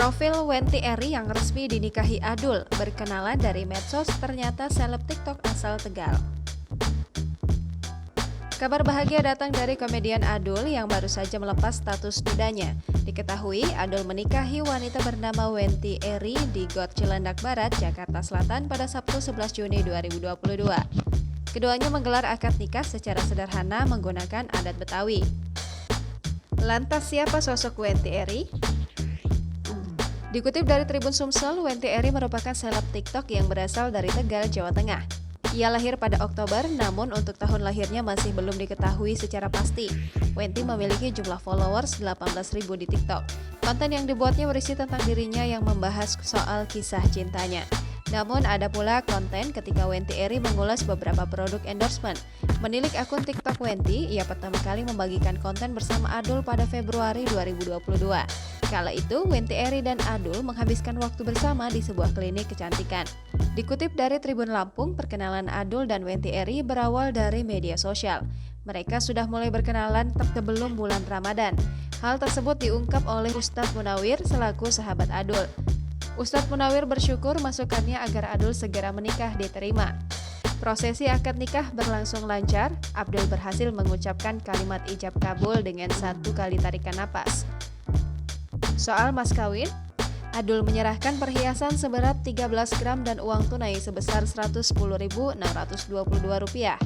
Profil Wenti Eri yang resmi dinikahi Adul, berkenalan dari medsos, ternyata seleb TikTok asal Tegal. Kabar bahagia datang dari komedian Adul yang baru saja melepas status dudanya. Diketahui Adul menikahi wanita bernama Wenti Eri di Got Cilandak Barat, Jakarta Selatan pada Sabtu 11 Juni 2022. Keduanya menggelar akad nikah secara sederhana menggunakan adat Betawi. Lantas siapa sosok Wenti Eri? Dikutip dari Tribun Sumsel, Wenti Eri merupakan seleb TikTok yang berasal dari Tegal, Jawa Tengah. Ia lahir pada Oktober, namun untuk tahun lahirnya masih belum diketahui secara pasti. Wenti memiliki jumlah followers 18.000 di TikTok. Konten yang dibuatnya berisi tentang dirinya yang membahas soal kisah cintanya. Namun ada pula konten ketika Wenti Eri mengulas beberapa produk endorsement. Menilik akun TikTok Wenti, ia pertama kali membagikan konten bersama Adul pada Februari 2022. Kala itu, Wenti Eri dan Adul menghabiskan waktu bersama di sebuah klinik kecantikan. Dikutip dari Tribun Lampung, perkenalan Adul dan Wenti Eri berawal dari media sosial. Mereka sudah mulai berkenalan sebelum bulan Ramadan. Hal tersebut diungkap oleh Ustadz Munawir selaku sahabat Adul. Ustadz Munawir bersyukur masukannya agar Adul segera menikah diterima. Prosesi akad nikah berlangsung lancar. Abdul berhasil mengucapkan kalimat ijab kabul dengan 1 kali tarikan napas. Soal mas kawin, Adul menyerahkan perhiasan seberat 13 gram dan uang tunai sebesar Rp110.622.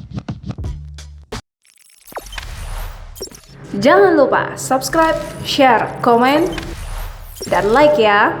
Jangan lupa subscribe, share, komen, dan like ya!